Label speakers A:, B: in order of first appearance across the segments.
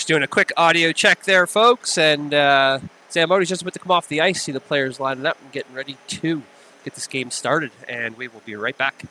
A: Just doing a quick audio check there, folks, and Zamboti's just about to come off the ice, see the players lining up and getting ready to get this game started, and we will be right back.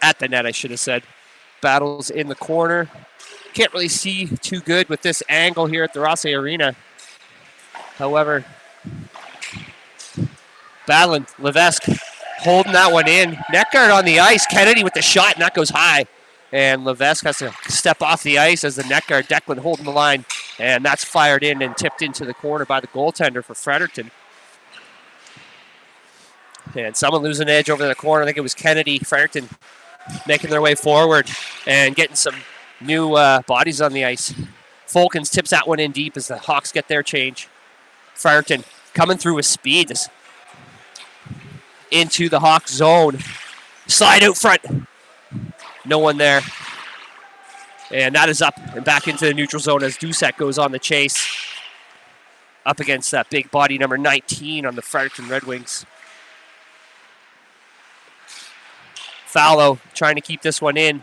A: At the net, I should have said. Battles in the corner. Can't really see too good with this angle here at the Rossi Arena. However, battling. Levesque holding that one in. Net guard on the ice. Kennedy with the shot, and that goes high. And Levesque has to step off the ice as the net guard, Declan, holding the line. And that's fired in and tipped into the corner by the goaltender for Fredericton. And someone losing edge over the corner. I think it was Kennedy. Fredericton making their way forward and getting some new bodies on the ice. Fulkins tips that one in deep as the Hawks get their change. Fredericton coming through with speed into the Hawks zone. Slide out front. No one there. And that is up and back into the neutral zone as Doucette goes on the chase. Up against that big body number 19 on the Fredericton Red Wings. Fallow trying to keep this one in.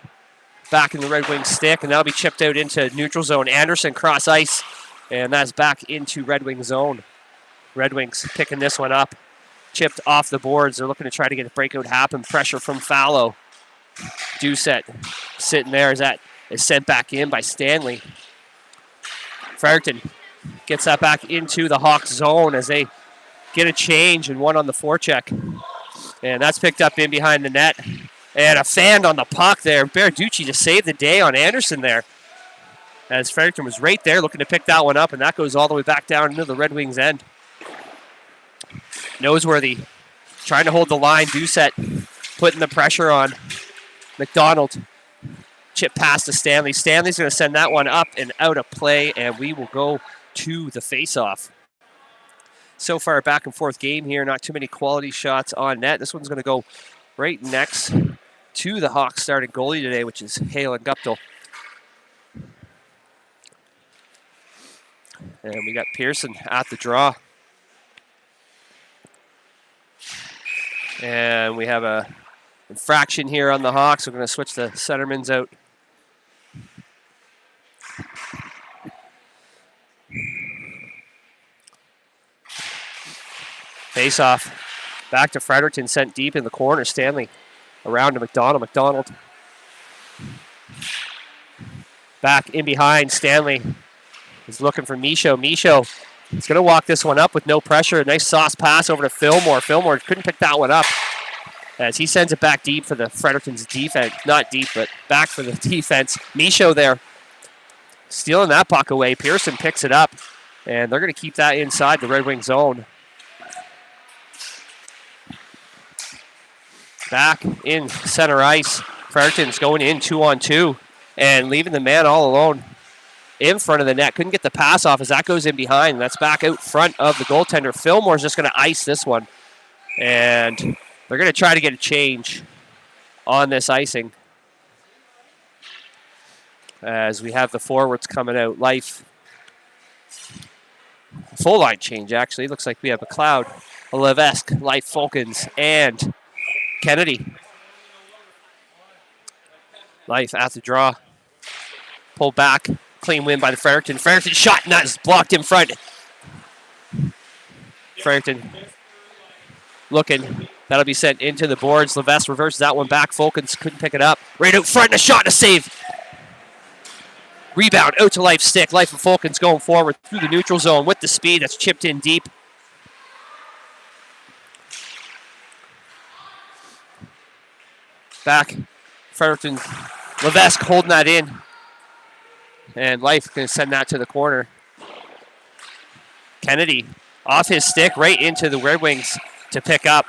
A: Back in the Red Wings stick, and that'll be chipped out into neutral zone. Anderson cross ice, and that's back into Red Wings zone. Red Wings picking this one up. Chipped off the boards. They're looking to try to get a breakout happen. Pressure from Fallow. Doucette sitting there as that is sent back in by Stanley. Fredericton gets that back into the Hawks zone as they get a change and one on the forecheck. And that's picked up in behind the net. And a fan on the puck there. Berarducci to save the day on Anderson there. As Fredericton was right there looking to pick that one up, and that goes all the way back down into the Red Wings end. Noseworthy trying to hold the line. Doucette putting the pressure on McDonald. Chip pass to Stanley. Stanley's going to send that one up and out of play, and we will go to the face-off. So far, back and forth game here. Not too many quality shots on net. This one's going to go right next to the Hawks starting goalie today, which is Halen Guptill. And we got Pearson at the draw. And we have a infraction here on the Hawks. We're going to switch the centermans out. Face off. Back to Fredericton, sent deep in the corner. Stanley around to McDonald. McDonald back in behind. Stanley is looking for Michaud. Michaud is going to walk this one up with no pressure. A nice sauce pass over to Fillmore. Fillmore couldn't pick that one up as he sends it back deep for the Fredericton's defense. Not deep, but back for the defense. Michaud there stealing that puck away. Pearson picks it up, and they're going to keep that inside the Red Wings zone. Back in center ice. Fredericton's going in 2-on-2 and leaving the man all alone in front of the net. Couldn't get the pass off as that goes in behind. That's back out front of the goaltender. Fillmore's just going to ice this one. And they're going to try to get a change on this icing as we have the forwards coming out. Life. Full line change, actually. Looks like we have McLeod, Levesque, Life, Fulkins, and Kennedy. Life at the draw. Pulled back. Clean win by the Fredericton. Fredericton shot, and that is blocked in front. Fredericton looking. That'll be sent into the boards. Levesque reverses that one back. Fulkins couldn't pick it up. Right out front, and a shot and a save. Rebound out to Life stick. Life and Fulkins going forward through the neutral zone with the speed. That's chipped in deep. Back. Fredericton. Levesque holding that in. And Life going to send that to the corner. Kennedy off his stick right into the Red Wings to pick up.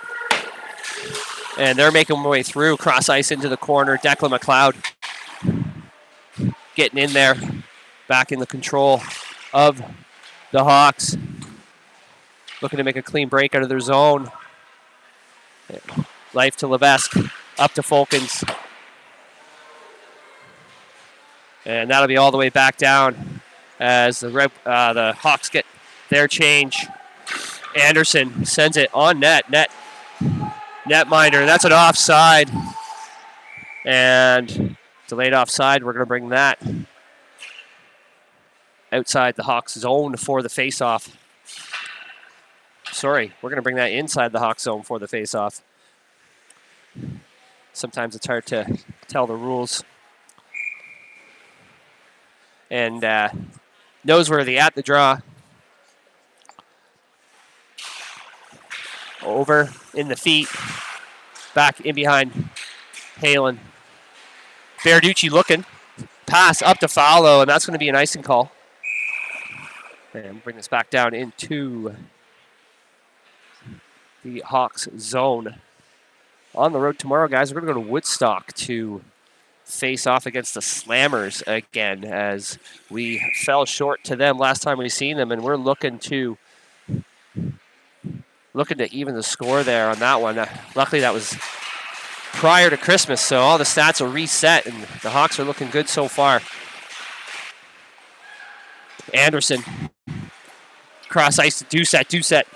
A: And they're making their way through. Cross ice into the corner. Declan McLeod getting in there. Back in the control of the Hawks. Looking to make a clean break out of their zone. Life to Levesque. Up to Fulkins. And that'll be all the way back down as the Hawks get their change. Anderson sends it on net. Netminder. That's an offside. And delayed offside. We're going to bring that outside the Hawks zone for the face-off. Sorry, we're going to bring that inside the Hawks zone for the face-off. Sometimes it's hard to tell the rules. And Noseworthy at the draw. Over in the feet. Back in behind Halen. Berarducci looking. Pass up to Fallow, and that's going to be an icing call. And bring this back down into the Hawks zone. On the road tomorrow, guys, we're going to go to Woodstock to face off against the Slammers again, as we fell short to them last time we seen them, and we're looking to even the score there on that one. Luckily, that was prior to Christmas, so all the stats are reset, and the Hawks are looking good so far. Anderson. Cross ice to Doucette. Doucette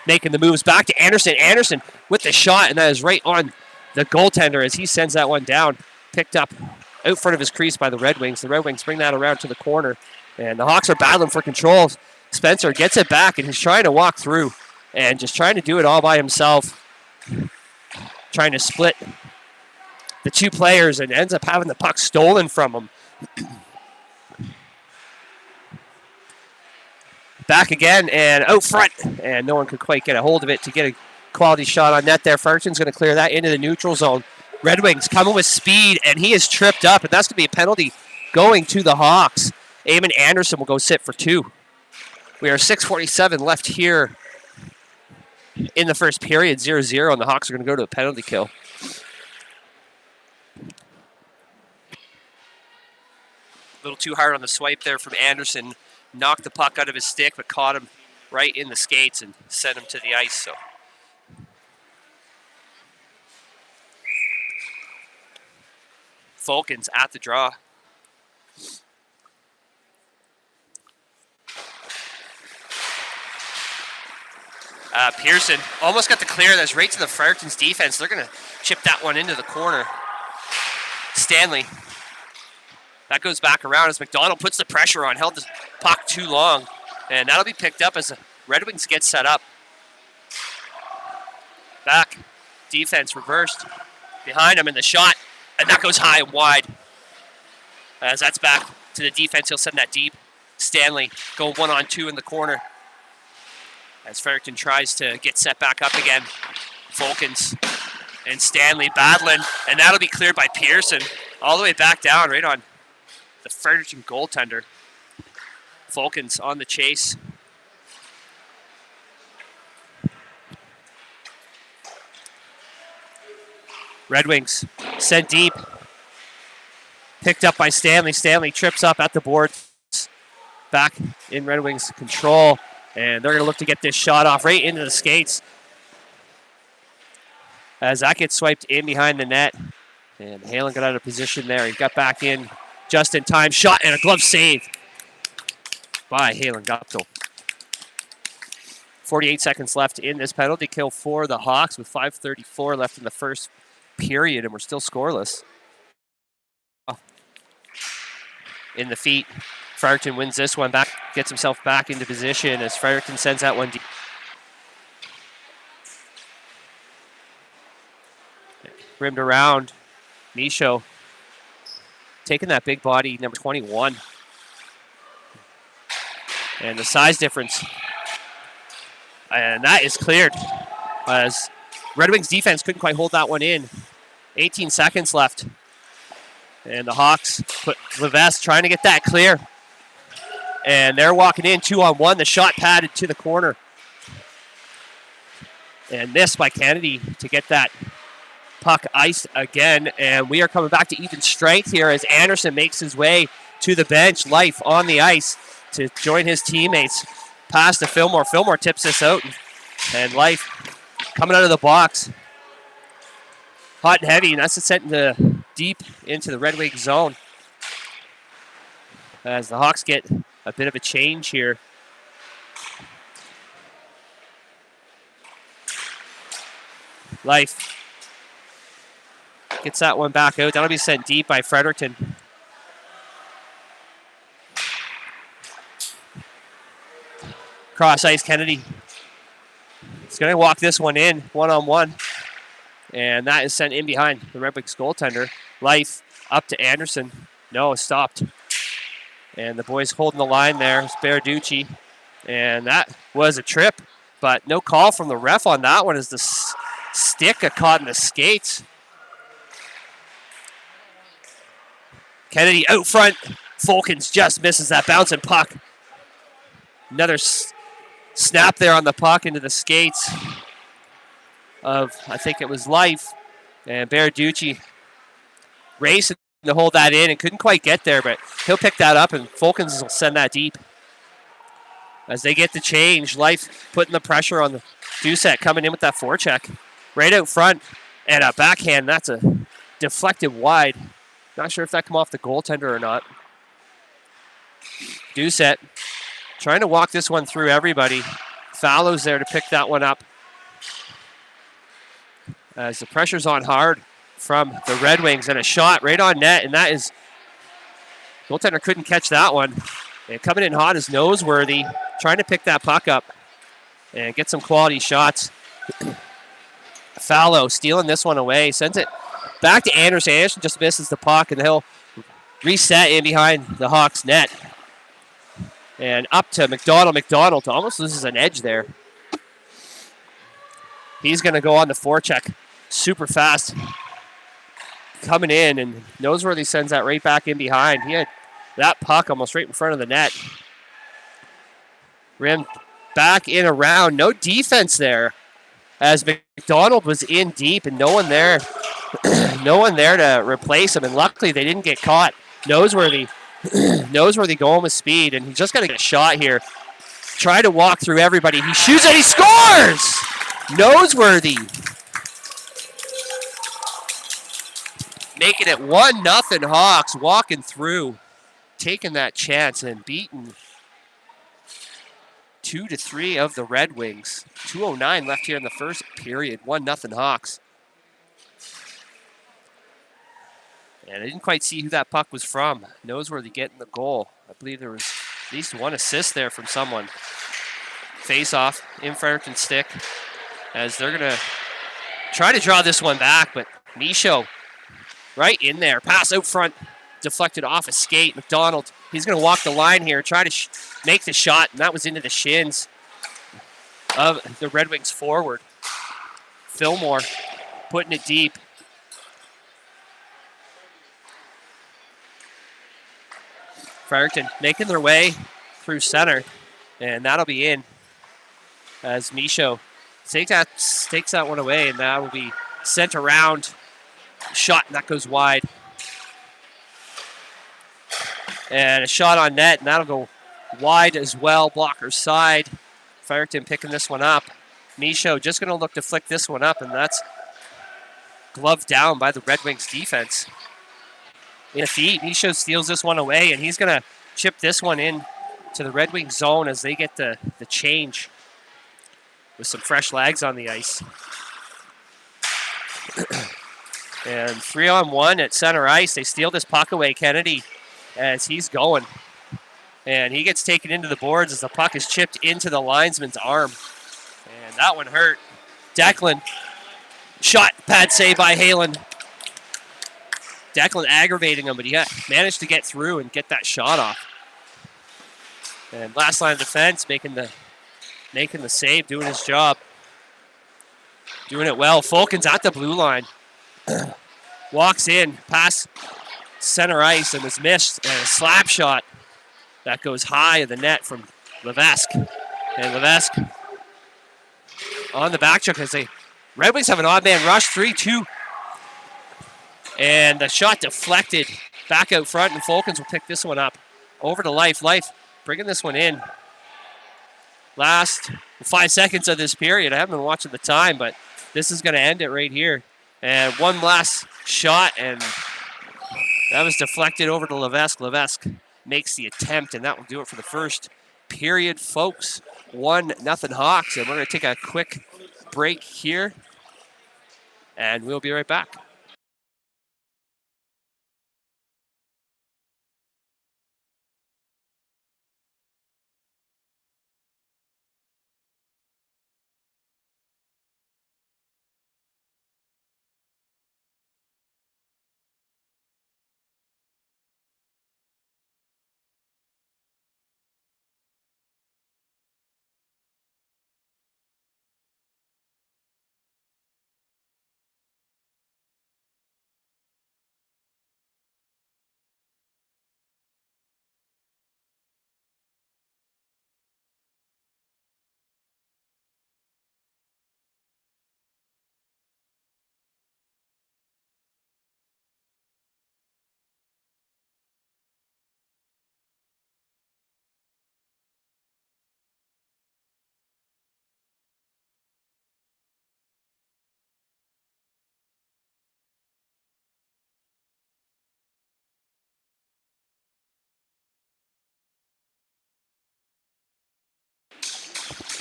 A: making the moves back to Anderson. Anderson with the shot, and that is right on the goaltender as he sends that one down. Picked up out front of his crease by the Red Wings. The Red Wings bring that around to the corner, and the Hawks are battling for control. Spencer gets it back, and he's trying to walk through and just trying to do it all by himself. Trying to split the two players and ends up having the puck stolen from him. Back again and out front, and no one could quite get a hold of it to get a quality shot on net there. Fredericton's going to clear that into the neutral zone. Red Wings coming with speed, and he is tripped up, and that's going to be a penalty going to the Hawks. Eamon Anderson will go sit for 2. We are 6:47 left here in the first period, 0-0, and the Hawks are going to go to a penalty kill. A little too hard on the swipe there from Anderson. Knocked the puck out of his stick, but caught him right in the skates and sent him to the ice. So Falcons at the draw. Pearson almost got the clear. That's right to the Fredericton's defense. They're going to chip that one into the corner. Stanley. That goes back around as McDonald puts the pressure on. Held the puck too long. And that'll be picked up as the Red Wings get set up. Back. Defense reversed. Behind him in the shot. And that goes high and wide. As that's back to the defense, he'll send that deep. Stanley going 1-on-2 in the corner. As Fredericton tries to get set back up again. Falcons and Stanley battling. And that'll be cleared by Pearson. All the way back down, right on the Fredericton goaltender. Falcons on the chase. Red Wings sent deep. Picked up by Stanley. Stanley trips up at the boards. Back in Red Wings control. And they're going to look to get this shot off right into the skates. As that gets swiped in behind the net. And Halen got out of position there. He got back in just in time. Shot and a glove save by Halen Guptill. 48 seconds left in this penalty kill for the Hawks with 5:34 left in the first period, and we're still scoreless. In the feet, Fredericton wins this one back, gets himself back into position as Fredericton sends that one deep. Rimmed around. Michaud taking that big body, number 21. And the size difference. And that is cleared as Red Wings defense couldn't quite hold that one in. 18 seconds left. And the Hawks put Levesque trying to get that clear. And they're walking in 2-on-1. The shot padded to the corner. And missed by Kennedy to get that puck iced again, and we are coming back to even strength here as Anderson makes his way to the bench. Life on the ice to join his teammates. Pass to Fillmore. Fillmore tips this out, and Life coming out of the box. Hot and heavy, and that's sent deep into the Red Wings zone. As the Hawks get a bit of a change here. Life gets that one back out. That'll be sent deep by Fredericton. Cross ice, Kennedy. He's going to walk this one in, 1-on-1. And that is sent in behind the Red Wings goaltender. Life up to Anderson. No, stopped. And the boys holding the line there. It's Baraducci. And that was a trip, but no call from the ref on that one as the stick got caught in the skates. Kennedy out front. Falcons just misses that bouncing puck. Another snap there on the puck into the skates of, I think it was Life. And Baraducci racing to hold that in and couldn't quite get there, but he'll pick that up and Falcons will send that deep. As they get the change, Life putting the pressure on the Doucette coming in with that forecheck. Right out front and a backhand. That's a deflected wide. Not sure if that come off the goaltender or not. Doucette Trying to walk this one through everybody. Fallow's there to pick that one up. As the pressure's on hard from the Red Wings, and a shot right on net, and that is, goaltender couldn't catch that one. And coming in hot is Noseworthy, trying to pick that puck up and get some quality shots. Fallow stealing this one away, sends it back to Anderson. Anderson just misses the puck, and he'll reset in behind the Hawks net. And up to McDonald. McDonald almost loses an edge there. He's going to go on the forecheck super fast. Coming in, and Noseworthy sends that right back in behind. He had that puck almost right in front of the net. Rim back in around. No defense there, as McDonald was in deep and no one there. No one there to replace him, and luckily they didn't get caught. Noseworthy going with speed, and he's just got to get a shot here. Try to walk through everybody. He shoots and he scores! Noseworthy making it 1-0 Hawks, walking through, taking that chance and beating 2-3 of the Red Wings. 2:09 left here in the first period. 1-0 Hawks. And I didn't quite see who that puck was from. Noseworthy getting the goal. I believe there was at least one assist there from someone. Face off in Fredericton's stick, as they're going to try to draw this one back, but Michaud right in there. Pass out front, deflected off a skate. McDonald, he's going to walk the line here, try to make the shot, and that was into the shins of the Red Wings forward. Fillmore putting it deep. Fredericton making their way through center, and that'll be in as Michaud takes that one away, and that will be sent around. Shot, and that goes wide. And a shot on net, and that'll go wide as well. Blocker side. Fredericton picking this one up. Michaud just going to look to flick this one up, and that's gloved down by the Red Wings defense. In a feet, Michaud steals this one away, and he's going to chip this one in to the Red Wings zone as they get the change with some fresh legs on the ice. And 3-on-1 at center ice. They steal this puck away, Kennedy, as he's going. And he gets taken into the boards as the puck is chipped into the linesman's arm. And that one hurt. Declan, shot, pad save by Halen. Declan aggravating him, but he managed to get through and get that shot off. And last line of defense, making the save, doing his job. Doing it well. Fulkins at the blue line. Walks in, pass center ice, and was missed. And a slap shot that goes high of the net from Levesque. And Levesque on the back check as the Red Wings have an odd man rush, 3-2. And the shot deflected back out front, and Fulkins will pick this one up. Over to Life. Life bringing this one in. Last 5 seconds of this period. I haven't been watching the time, but this is going to end it right here. And one last shot, and that was deflected over to Levesque. Levesque makes the attempt, and that will do it for the first period, folks. 1-0 Hawks, and we're going to take a quick break here, and we'll be right back.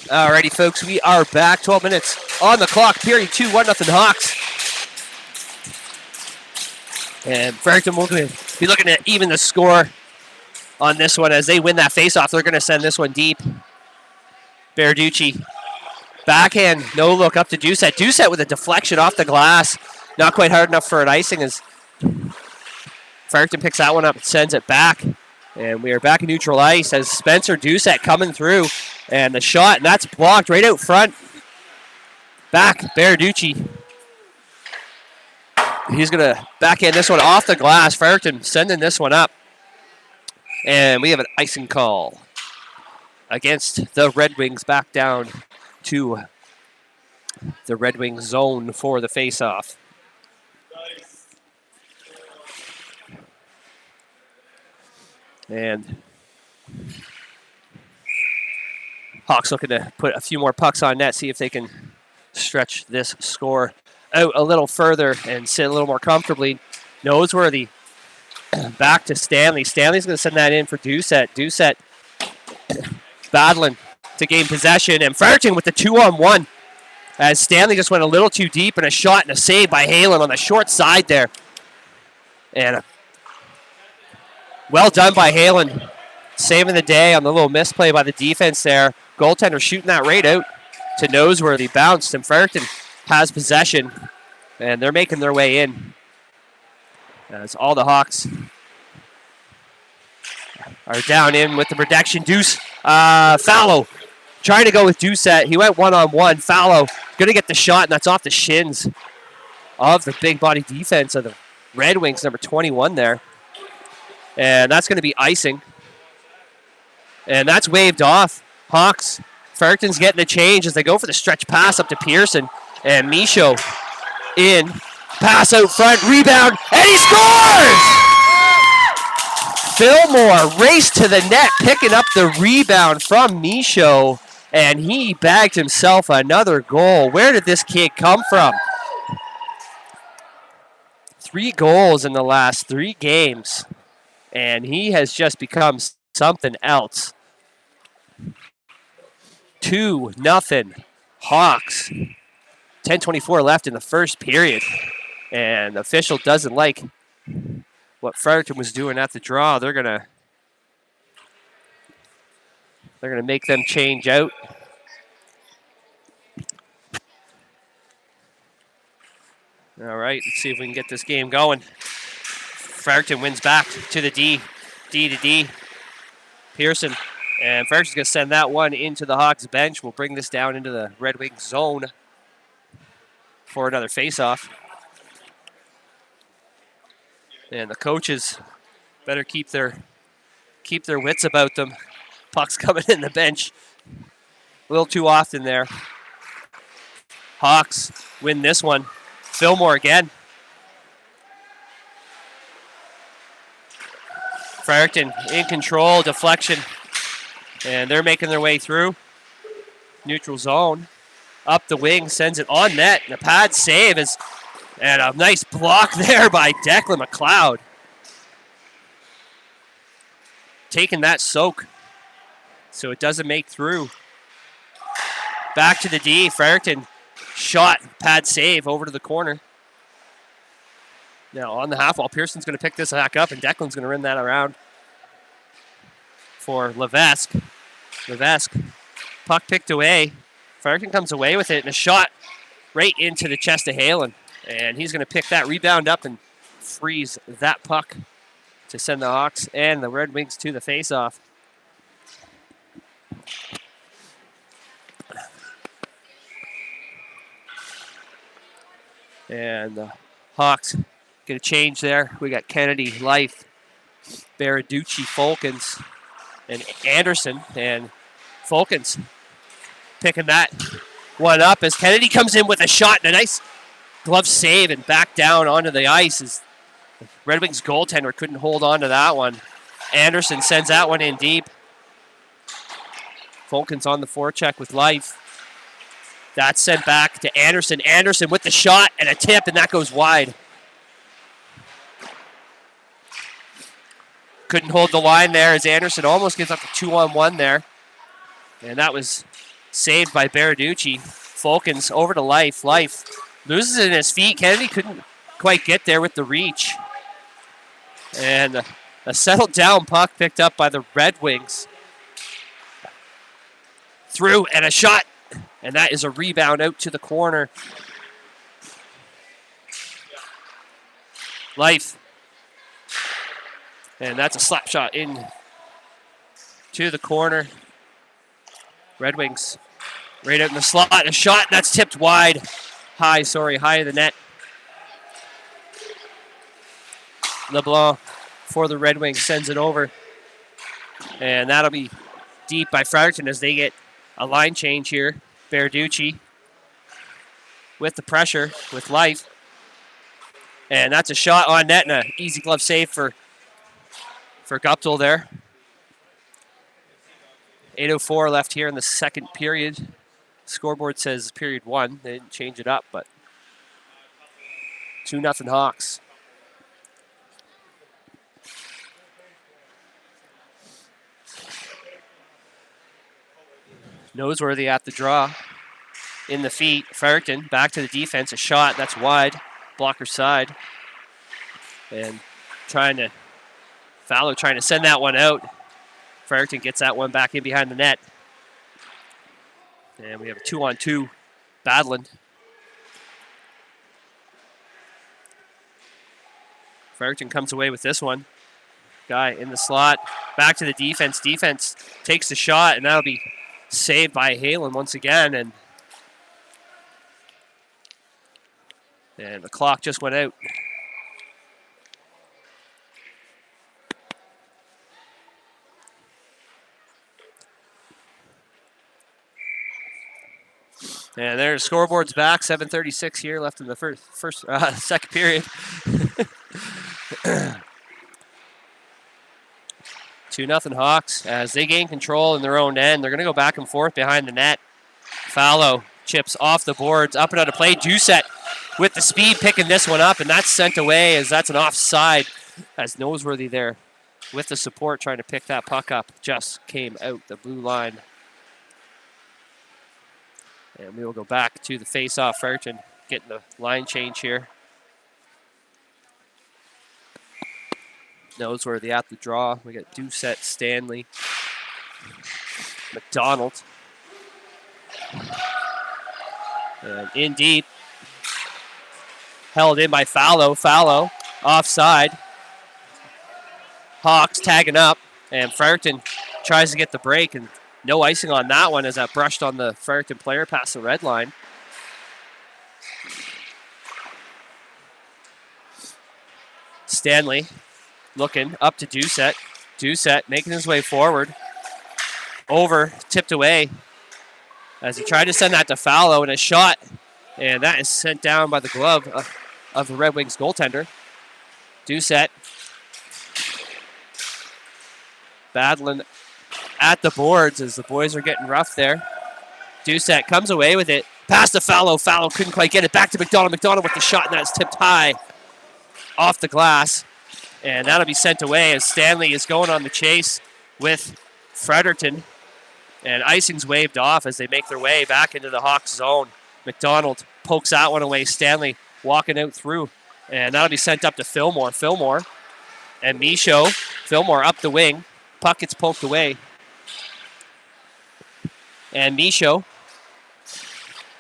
A: Alrighty, folks, we are back. 12 minutes on the clock. Period 2, 1-0 Hawks. And Fredericton will be looking at even the score on this one as they win that faceoff. They're going to send this one deep. Berarducci, backhand, no look up to Doucette. Doucette with a deflection off the glass. Not quite hard enough for an icing as Fredericton picks that one up and sends it back. And we are back in neutral ice as Spencer Doucette coming through. And the shot, and that's blocked right out front. Back, Berarducci. He's going to backhand this one off the glass. Fredericton sending this one up. And we have an icing call against the Red Wings, back down to the Red Wings zone for the faceoff. And Hawks looking to put a few more pucks on net, see if they can stretch this score out a little further and sit a little more comfortably. Noseworthy back to Stanley. Stanley's going to send that in for Doucette. Doucette battling to gain possession, and Fredericton with the 2-on-1 as Stanley just went a little too deep, and a shot and a save by Halen on the short side there. And well done by Halen, saving the day on the little misplay by the defense there. Goaltender shooting that right out to Noseworthy. Bounced, and Fredericton has possession, and they're making their way in. As all the Hawks are down in with the protection. Fallow trying to go with Doucette. He went one-on-one. Fallow going to get the shot, and that's off the shins of the big body defense of the Red Wings, number 21 there. And that's going to be icing. And that's waved off. Hawks, Fredericton's getting the change as they go for the stretch pass up to Pearson. And Michaud in. Pass out front, rebound, and he scores! Fillmore raced to the net, picking up the rebound from Michaud, and he bagged himself another goal. Where did this kid come from? 3 goals in the last 3 games, and he has just become something else. 2-0 Hawks. 10:24 left in the first period. And the official doesn't like what Fredericton was doing at the draw. They're gonna make them change out. All right, let's see if we can get this game going. Fredericton wins back to the D to D. Pearson, and Fredericton's gonna send that one into the Hawks bench. We'll bring this down into the Red Wings zone for another faceoff. And the coaches better keep their wits about them. Puck's coming in the bench a little too often there. Hawks win this one. Fillmore again. Fredericton in control, deflection. And they're making their way through. Neutral zone. Up the wing, sends it on net. And a pad save is... And a nice block there by Declan McLeod. Taking that soak so it doesn't make through. Back to the D. Fredericton shot, pad save over to the corner. Now on the half wall, Pearson's going to pick this back up, and Declan's going to run that around for Levesque. Levesque, puck picked away. Fredericton comes away with it, and a shot right into the chest of Halen. And he's going to pick that rebound up and freeze that puck to send the Hawks and the Red Wings to the faceoff. And the Hawks get a change there. We got Kennedy, Life, Berarducci, Fulkins, and Anderson. And Fulkins picking that one up as Kennedy comes in with a shot and a nice glove save and back down onto the ice as the Red Wings goaltender couldn't hold on to that one. Anderson sends that one in deep. Fulkins on the forecheck with Life. That's sent back to Anderson. Anderson with the shot and a tip, and that goes wide. Couldn't hold the line there as Anderson almost gives up the 2-on-1 there. And that was saved by Baraducci. Fulkins over to Life. Life loses it in his feet. Kennedy couldn't quite get there with the reach. And a settled down puck picked up by the Redwings. Through and a shot. And that is a rebound out to the corner. Life. And that's a slap shot in to the corner. Red Wings right out in the slot. A shot, and that's tipped wide. High of the net. LeBlanc for the Red Wings sends it over. And that'll be deep by Fredericton as they get a line change here. Baraducci with the pressure, with Life. And that's a shot on net and an easy glove save for Guptill there. 8:04 left here in the second period. Scoreboard says period 1. They didn't change it up, but 2-0 Hawks. Noseworthy at the draw. In the feet. Fredericton back to the defense. A shot. That's wide. Blocker side. And Fowler trying to send that one out. Fredericton gets that one back in behind the net. And we have a 2-on-2 battling. Fredericton comes away with this one. Guy in the slot. Back to the defense. Defense takes the shot, and that'll be saved by Halen once again. And the clock just went out. And there's scoreboard's back. 7:36 here left in the second period. 2-0 Hawks as they gain control in their own end. They're going to go back and forth behind the net. Fallow chips off the boards, up and out of play. Doucette with the speed picking this one up, and that's sent away as that's an offside as Noseworthy there with the support trying to pick that puck up. Just came out the blue line. And we will go back to the face-off. Fredericton getting the line change here. Noseworthy at the draw. We got Doucette, Stanley, McDonald. And in deep. Held in by Fallow. Fallow offside. Hawks tagging up. And Fredericton tries to get the break. And no icing on that one as that brushed on the Fredericton player past the red line. Stanley looking up to Doucette. Doucette making his way forward. Over, tipped away as he tried to send that to Fallow, and a shot. And that is sent down by the glove of the Red Wings goaltender. Doucette battling at the boards as the boys are getting rough there. Doucette comes away with it. Pass to Fallow. Fallow couldn't quite get it. Back to McDonald. McDonald with the shot, and that's tipped high off the glass. And that'll be sent away as Stanley is going on the chase with Fredericton. And icing's waved off as they make their way back into the Hawks zone. McDonald pokes that one away. Stanley walking out through. And that'll be sent up to Fillmore. Fillmore and Michaud. Fillmore up the wing. Puck gets poked away. And Michaud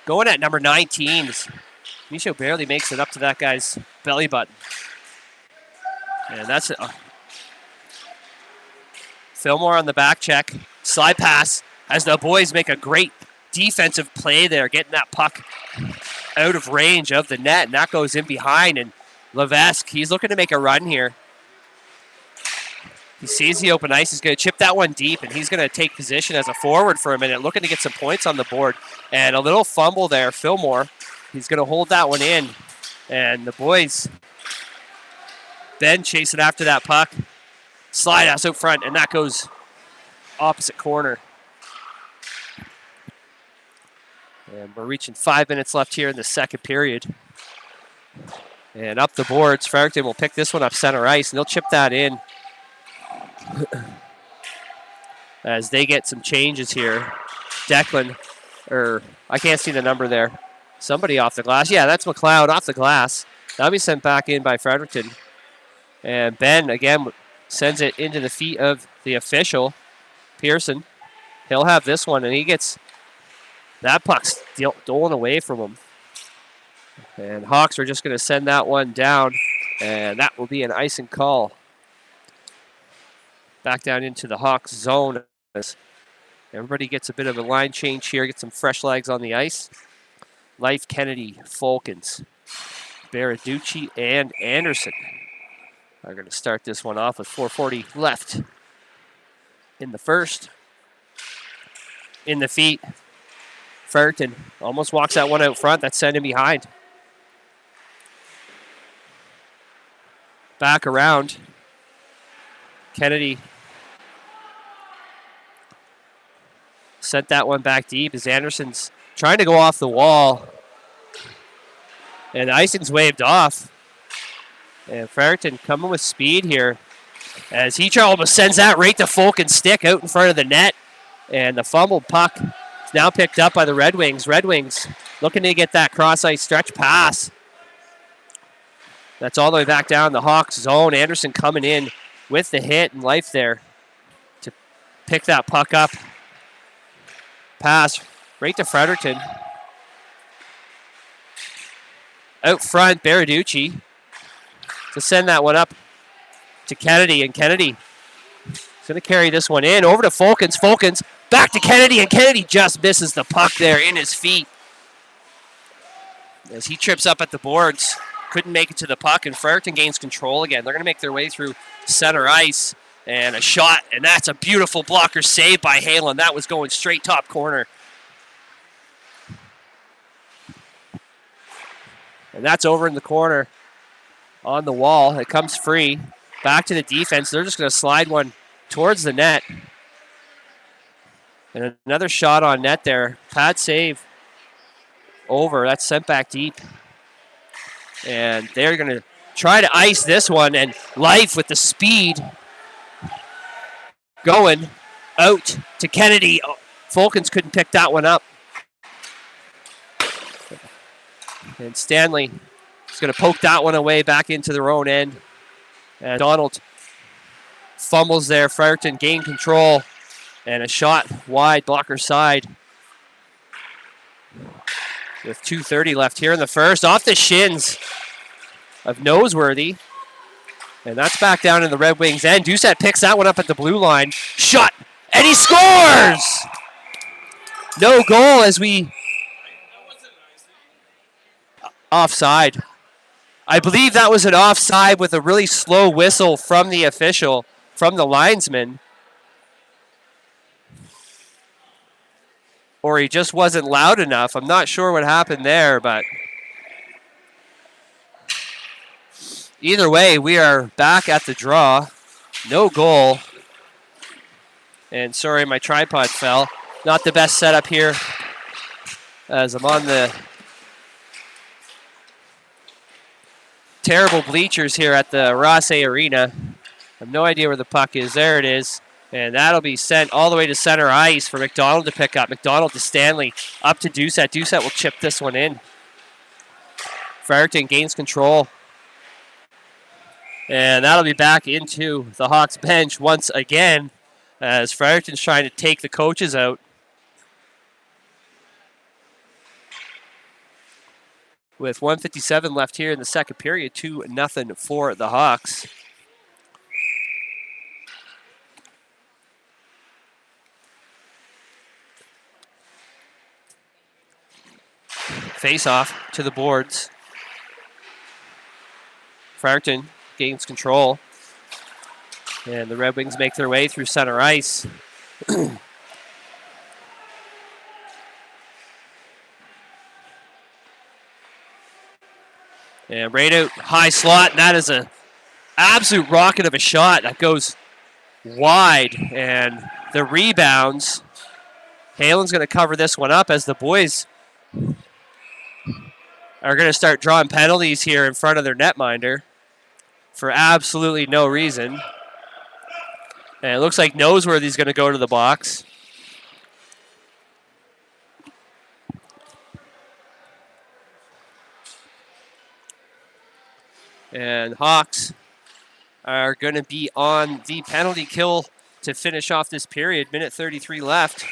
A: going at number 19. Michaud barely makes it up to that guy's belly button. And that's it. Fillmore on the back check. Slide pass as the boys make a great defensive play there, getting that puck out of range of the net. And that goes in behind. And Levesque, he's looking to make a run here. He sees the open ice. He's going to chip that one deep, and he's going to take position as a forward for a minute, looking to get some points on the board. And a little fumble there. Fillmore, he's going to hold that one in. And the boys then chasing after that puck. Slide us out front, and that goes opposite corner. And we're reaching 5 minutes left here in the second period. And up the boards, Fredericton will pick this one up center ice, and they'll chip that in as they get some changes here. Declan Or I can't see the number there. Somebody off the glass. Yeah, that's McLeod off the glass. That'll be sent back in by Fredericton. And Ben, again, sends it into the feet of the official, Pearson. He'll have this one, and he gets that puck stolen away from him. And Hawks are just going to send that one down, and that will be an icing call. Back down into the Hawks zone. Everybody gets a bit of a line change here, get some fresh legs on the ice. Life, Kennedy, Folkens, Baraducci, and Anderson are going to start this one off with 4:40 left in the first. In the feet, Fredericton almost walks that one out front. That's sent him behind. Back around. Kennedy sent that one back deep as Anderson's trying to go off the wall. And the icing's waved off. And Fredericton coming with speed here as he almost sends that right to Fulton's stick out in front of the net. And the fumbled puck is now picked up by the Red Wings. Red Wings looking to get that cross-ice stretch pass. That's all the way back down the Hawks zone. Anderson coming in with the hit and life there to pick that puck up. Pass right to Fredericton. Out front, Baraducci to send that one up to Kennedy, and Kennedy is going to carry this one in. Over to Folkens. Folkens back to Kennedy, and Kennedy just misses the puck there in his feet as he trips up at the boards. Couldn't make it to the puck, and Fredericton gains control again. They're going to make their way through center ice, and a shot, and that's a beautiful blocker save by Halen. That was going straight top corner. And that's over in the corner on the wall. It comes free. Back to the defense. They're just going to slide one towards the net. And another shot on net there. Pad save over. That's sent back deep. And they're going to try to ice this one. And Life with the speed going out to Kennedy. Folkens couldn't pick that one up. And Stanley is going to poke that one away back into their own end. And Donald fumbles there. Fredericton gain control. And a shot wide, blocker side. With 2:30 left here in the first. Off the shins of Noseworthy. And that's back down in the Red Wings end. Doucette picks that one up at the blue line. Shot! And he scores! No goal as we... Offside. I believe that was an offside with a really slow whistle from the official, from the linesman. Or he just wasn't loud enough. I'm not sure what happened there, but either way, we are back at the draw. No goal. And sorry, my tripod fell. Not the best setup here as I'm on the terrible bleachers here at the Rosse Arena. I have no idea where the puck is. There it is. And that'll be sent all the way to center ice for McDonald to pick up. McDonald to Stanley. Up to Doucette. Doucette will chip this one in. Fredericton gains control. And that'll be back into the Hawks bench once again as Fredericton's trying to take the coaches out. With 1:57 left here in the second period, 2-0 for the Hawks. Face off to the boards. Fredericton gains control. And the Red Wings make their way through center ice. And right out high slot, and that is an absolute rocket of a shot that goes wide. And the rebounds, Halen's going to cover this one up as the boys are going to start drawing penalties here in front of their netminder for absolutely no reason. And it looks like Noseworthy's going to go to the box. And Hawks are going to be on the penalty kill to finish off this period. Minute 33 left.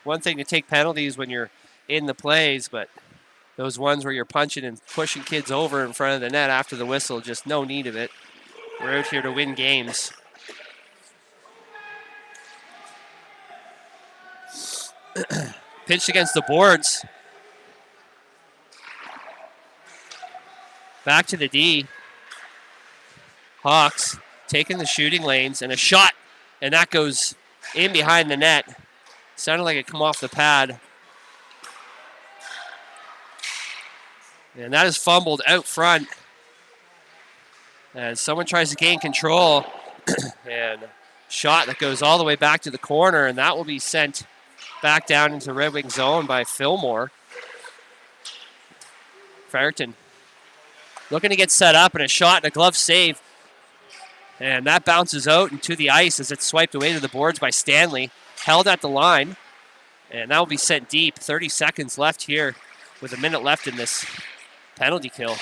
A: One thing to take penalties when you're in the plays, but those ones where you're punching and pushing kids over in front of the net after the whistle, just no need of it. We're out here to win games. Pitched against the boards. Back to the D. Hawks taking the shooting lanes and a shot, and that goes in behind the net. Sounded like it come off the pad. And that is fumbled out front as someone tries to gain control. And shot that goes all the way back to the corner, and that will be sent back down into Red Wing zone by Fillmore. Fredericton looking to get set up, and a shot and a glove save. And that bounces out into the ice as it's swiped away to the boards by Stanley. Held at the line, and that will be sent deep. 30 seconds left here with a minute left in this penalty kill.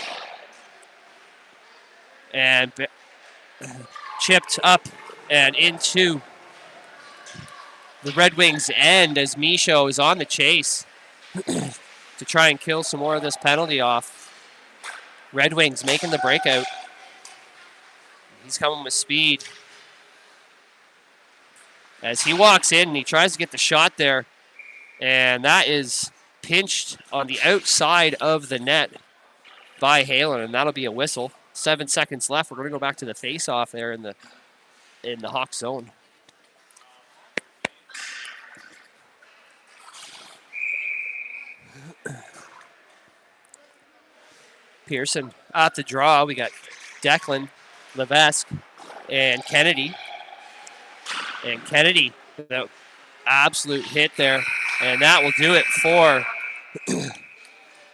A: And chipped up and into the Red Wings' end as Michaud is on the chase to try and kill some more of this penalty off. Red Wings making the breakout. He's coming with speed. As he walks in and he tries to get the shot there. And that is pinched on the outside of the net by Halen, and that'll be a whistle. 7 seconds left. We're going to go back to the face-off there in the Hawk zone. Pearson at the draw. We got Declan, Levesque, and Kennedy. And Kennedy, the absolute hit there. And that will do it for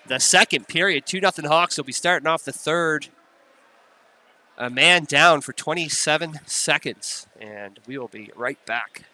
A: the second period. 2-0 Hawks will be starting off the third. A man down for 27 seconds. And we will be right back.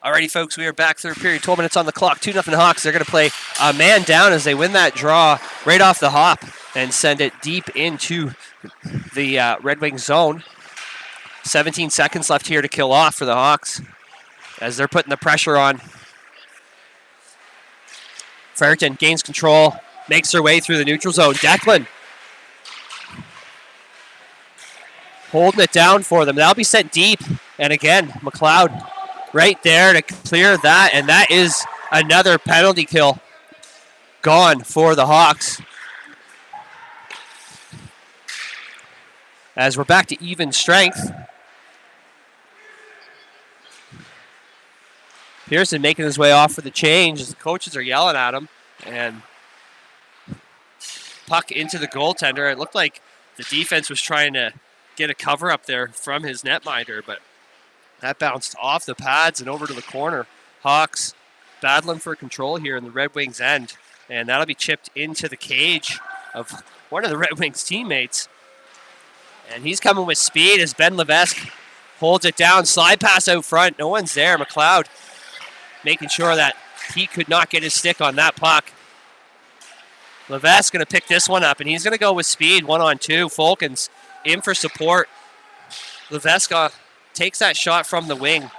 A: Alrighty, folks, we are back. Third period, 12 minutes on the clock. 2-0 Hawks. They're going to play a man down as they win that draw right off the hop and send it deep into the Red Wing zone. 17 seconds left here to kill off for the Hawks as they're putting the pressure on. Fredericton gains control, makes their way through the neutral zone. Declan holding it down for them. That'll be sent deep. And again, McLeod right there to clear that, and that is another penalty kill gone for the Hawks. As we're back to even strength. Pearson making his way off for the change as the coaches are yelling at him, and puck into the goaltender. It looked like the defense was trying to get a cover up there from his netminder, but that bounced off the pads and over to the corner. Hawks battling for control here in the Red Wings end. And that'll be chipped into the cage of one of the Red Wings teammates. And he's coming with speed as Ben Levesque holds it down. Slide pass out front. No one's there. McLeod making sure that he could not get his stick on that puck. Levesque going to pick this one up, and he's going to go with speed, 1-on-2. Fulkins in for support. Levesque takes that shot from the wing,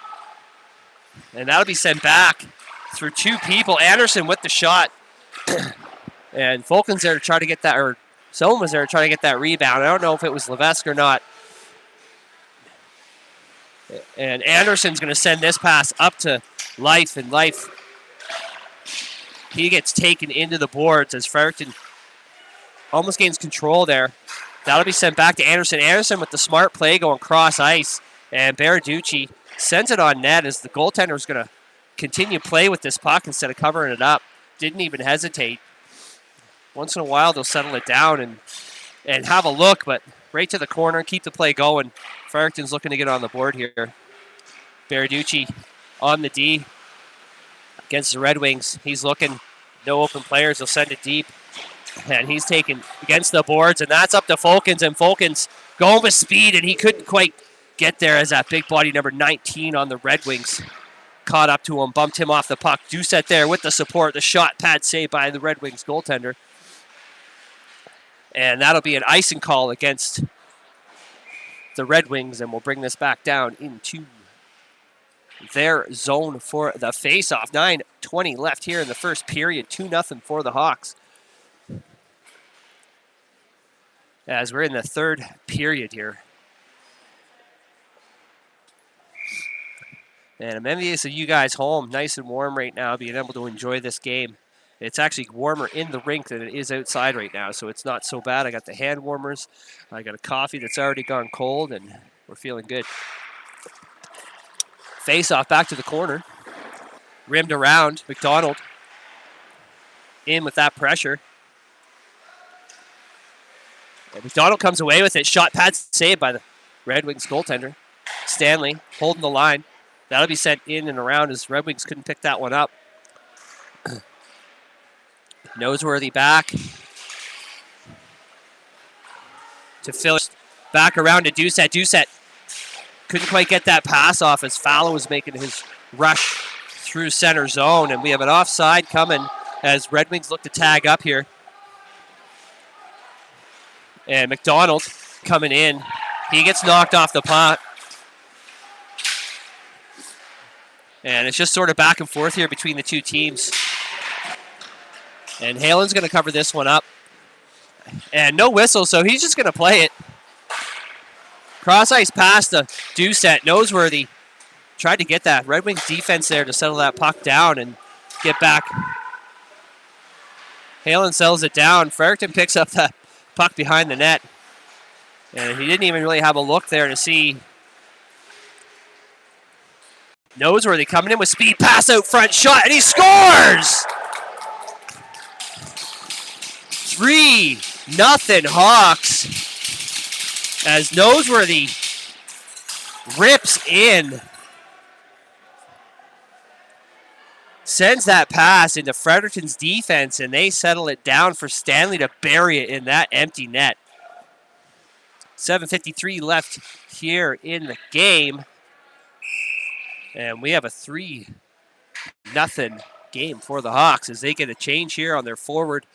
A: and that'll be sent back through two people. Anderson with the shot, and Fulkins there to try to get that, or someone was there to try to get that rebound. I don't know if it was Levesque or not. And Anderson's going to send this pass up to Life, and Life, he gets taken into the boards as Fredericton almost gains control there. That'll be sent back to Anderson. Anderson with the smart play going cross ice, and Baraducci sends it on net as the goaltender is going to continue play with this puck instead of covering it up. Didn't even hesitate. Once in a while, they'll settle it down and have a look, but right to the corner, keep the play going. Fredericton's looking to get on the board here. Baraducci on the D against the Red Wings. He's looking, no open players. He'll send it deep, and he's taken against the boards, and that's up to Fulkins, and Fulkins going with speed, and he couldn't quite get there as that big body number 19 on the Red Wings caught up to him, bumped him off the puck. Doucette there with the support, the shot pad saved by the Red Wings goaltender. And that'll be an icing call against the Red Wings, and we'll bring this back down into their zone for the face-off. 9:20 left here in the first period, 2-0 for the Hawks. As we're in the third period here. And I'm envious of you guys home, nice and warm right now, being able to enjoy this game. It's actually warmer in the rink than it is outside right now, so it's not so bad. I got the hand warmers. I got a coffee that's already gone cold, and we're feeling good. Face-off back to the corner. Rimmed around. McDonald in with that pressure. And McDonald comes away with it. Shot pad saved by the Red Wings goaltender. Stanley holding the line. That'll be sent in and around as Red Wings couldn't pick that one up. Noseworthy back to Phil. Back around to Doucette. Doucette couldn't quite get that pass off as Fallow was making his rush through center zone. And we have an offside coming as Red Wings look to tag up here. And McDonald coming in. He gets knocked off the puck. And it's just sort of back and forth here between the two teams. And Halen's going to cover this one up. And no whistle, so he's just going to play it. Cross-ice pass to Doucette. Noseworthy tried to get that Red Wings defense there to settle that puck down and get back. Halen settles it down. Fredericton picks up that puck behind the net. And he didn't even really have a look there to see. Noseworthy coming in with speed. Pass out front, shot, and he scores! 3-0 Hawks as Noseworthy rips in. Sends that pass into Fredericton's defense, and they settle it down for Stanley to bury it in that empty net. 7:53 left here in the game. And we have a 3-0 game for the Hawks as they get a change here on their forward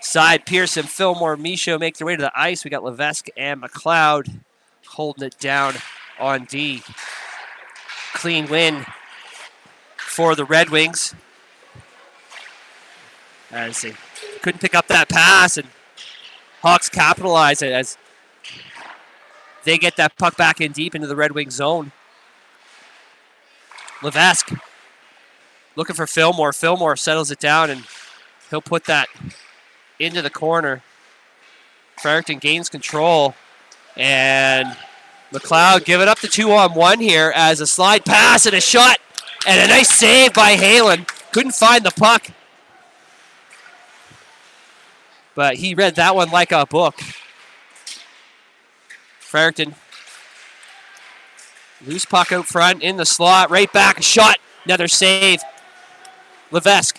A: side. Pearson, Fillmore, Michaud make their way to the ice. We got Levesque and McLeod holding it down on D. Clean win for the Red Wings as they couldn't pick up that pass, and Hawks capitalize it as they get that puck back in deep into the Red Wings zone. Levesque looking for Fillmore. Fillmore settles it down, and he'll put that into the corner. Fredericton gains control, and McLeod give it up to 2-on-1 here as a slide pass and a shot, and a nice save by Halen. Couldn't find the puck, but he read that one like a book. Fredericton. Loose puck out front, in the slot, right back, a shot, another save. Levesque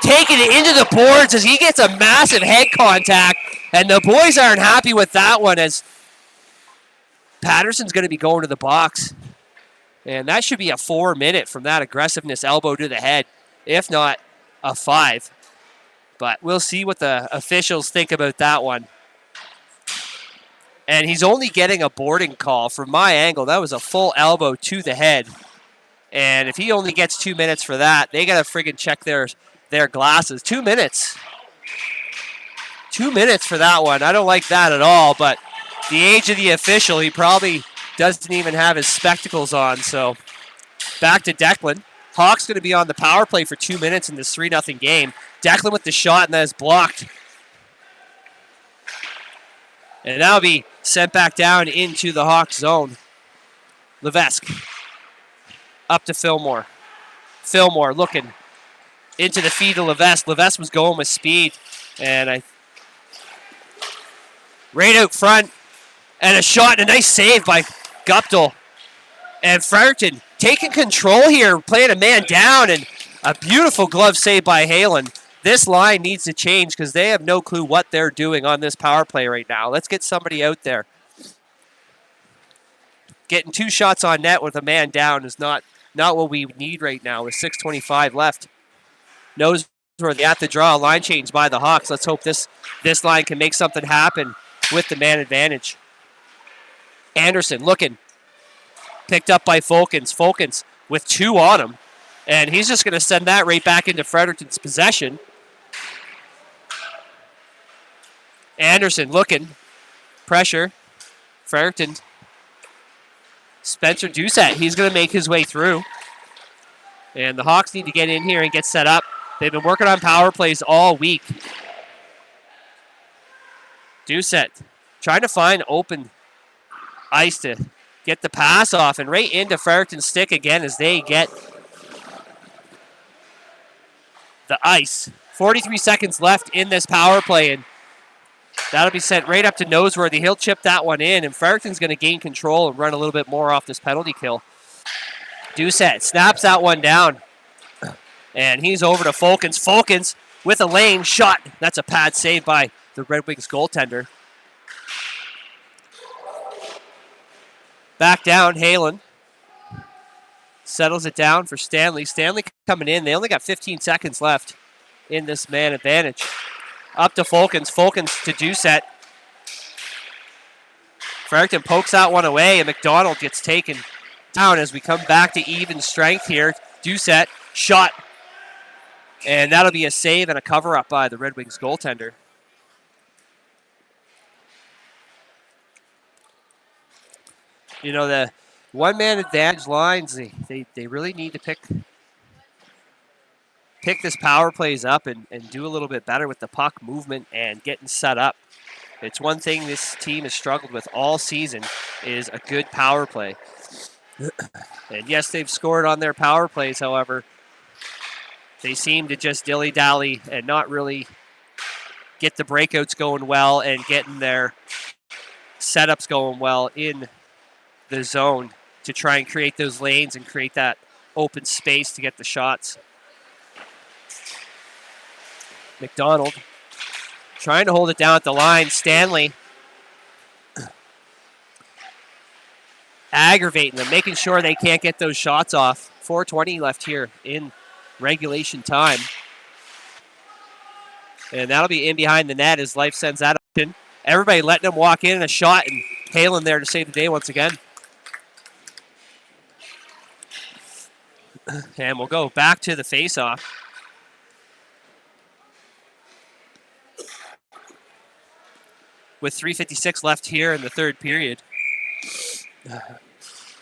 A: taking it into the boards as he gets a massive head contact, and the boys aren't happy with that one as Patterson's going to be going to the box. And that should be a 4-minute from that aggressiveness elbow to the head, if not a 5. But we'll see what the officials think about that one. And he's only getting a boarding call. From my angle, that was a full elbow to the head. And if he only gets 2 minutes for that, they got to friggin' check their glasses. 2 minutes. 2 minutes for that one. I don't like that at all, but the age of the official, he probably doesn't even have his spectacles on. So back to Declan. Hawks going to be on the power play for 2 minutes in this 3-0 game. Declan with the shot, and that is blocked. And that'll be sent back down into the Hawks zone. Levesque up to Fillmore. Fillmore looking into the feed of Levesque. Levesque was going with speed. And right out front. And a shot and a nice save by Guptill. And Fredericton taking control here, playing a man down. And a beautiful glove save by Halen. This line needs to change because they have no clue what they're doing on this power play right now. Let's get somebody out there. Getting 2 shots on net with a man down is not what we need right now with 6:25 left. Noseworthy at the draw. Line change by the Hawks. Let's hope this line can make something happen with the man advantage. Anderson looking. Picked up by Folkens. Folkens with 2 on him. And he's just going to send that right back into Fredericton's possession. Anderson looking. Pressure. Fredericton. Spencer Doucette. He's going to make his way through. And the Hawks need to get in here and get set up. They've been working on power plays all week. Doucette trying to find open ice to get the pass off. And right into Fredericton's stick again as they get the ice. 43 seconds left in this power play. And that'll be sent right up to Noseworthy. He'll chip that one in, and Fredericton's going to gain control and run a little bit more off this penalty kill. Doucette snaps that one down, and he's over to Folkens. Folkens with a lane shot. That's a pad save by the Red Wings goaltender. Back down, Halen. Settles it down for Stanley. Stanley coming in. They only got 15 seconds left in this man advantage. Up to Folkens. Folkens to Doucette. Fredericton pokes that one away, and McDonald gets taken down as we come back to even strength here. Doucette, shot. And that'll be a save and a cover-up by the Red Wings goaltender. You know, the one-man advantage lines, they really need to pick this power plays up and do a little bit better with the puck movement and getting set up. It's one thing this team has struggled with all season is a good power play. And yes, they've scored on their power plays, however, they seem to just dilly-dally and not really get the breakouts going well and getting their setups going well in the zone to try and create those lanes and create that open space to get the shots. McDonald trying to hold it down at the line. Stanley aggravating them, making sure they can't get those shots off. 4:20 left here in regulation time. And that'll be in behind the net as Life sends that up. Everybody letting him walk in, and a shot, and Halen there to save the day once again. And we'll go back to the face-off. With 3:56 left here in the third period.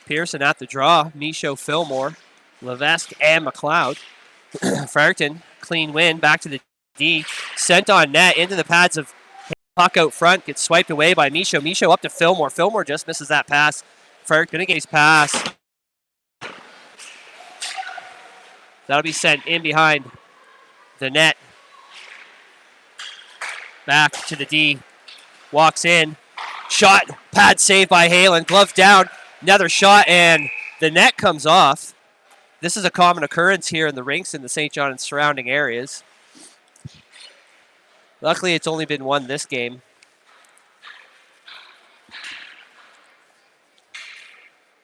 A: Pearson at the draw. Michaud, Fillmore, Levesque, and McLeod. Fredericton, clean win, back to the D. Sent on net into the pads of puck out front. Gets swiped away by Michaud. Michaud up to Fillmore. Fillmore just misses that pass. Fredericton gonna get his pass. That'll be sent in behind the net. Back to the D. Walks in. Shot. Pad save by Halen. Glove down. Another shot, and the net comes off. This is a common occurrence here in the rinks in the St. John and surrounding areas. Luckily, it's only been one this game.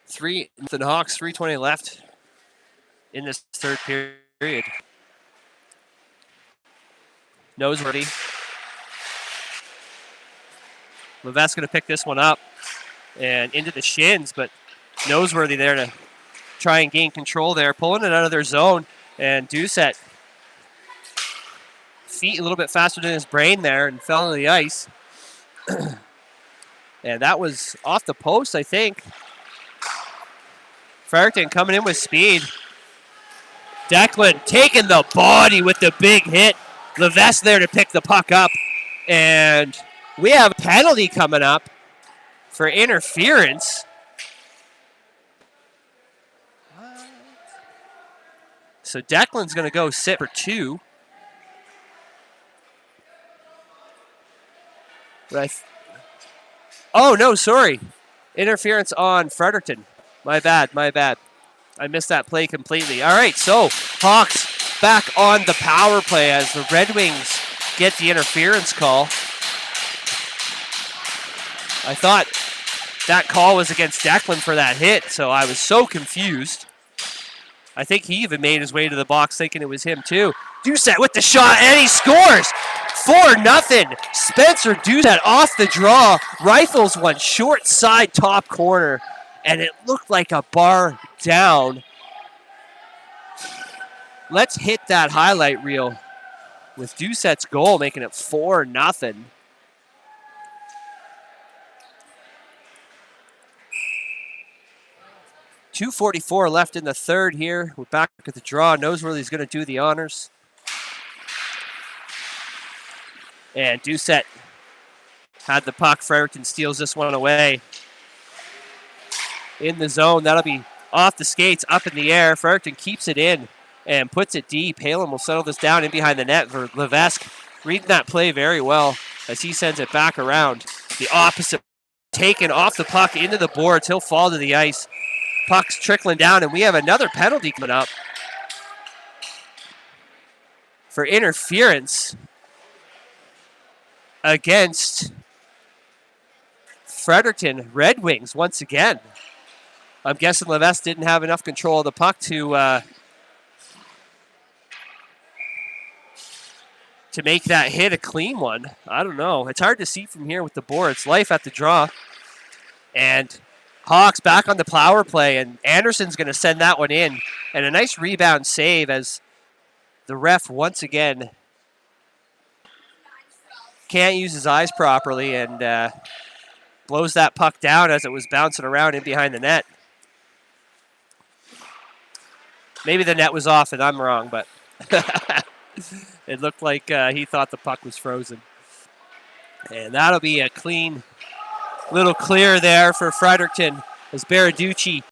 A: The Hawks, 3:20 left in this third period. Noseworthy. Levesque going to pick this one up and into the shins, but Noseworthy there to try and gain control there, pulling it out of their zone. And Doucette, feet a little bit faster than his brain there and fell on the ice. And that was off the post, I think. Fredericton coming in with speed. Declan taking the body with the big hit. Levesque there to pick the puck up. And we have a penalty coming up for interference. So Declan's going to go sit for 2. Oh, no, sorry. Interference on Fredericton. My bad. I missed that play completely. All right, so Hawks back on the power play as the Red Wings get the interference call. I thought that call was against Declan for that hit, so I was so confused. I think he even made his way to the box thinking it was him too. Doucette with the shot, and he scores! 4-0. Spencer Doucette off the draw. Rifles one short side top corner, and it looked like a bar down. Let's hit that highlight reel with Doucette's goal, making it 4-0. .244 left in the third here. We're back at the draw. Noseworthy's going to do the honors. And Doucette had the puck. Fredericton steals this one away. In the zone. That'll be off the skates, up in the air. Fredericton keeps it in and puts it deep. Halen will settle this down in behind the net for Levesque. Reading that play very well as he sends it back around. The opposite, taken off the puck into the boards. He'll fall to the ice. Puck's trickling down, and we have another penalty coming up for interference against Fredericton Red Wings once again. I'm guessing Levesque didn't have enough control of the puck to make that hit a clean one. I don't know. It's hard to see from here with the boards. Life at the draw. And Hawks back on the power play, and Anderson's going to send that one in. And a nice rebound save as the ref once again can't use his eyes properly and blows that puck down as it was bouncing around in behind the net. Maybe the net was off and I'm wrong, but it looked like he thought the puck was frozen. And that'll be a clean little clear there for Fredericton as Baraducci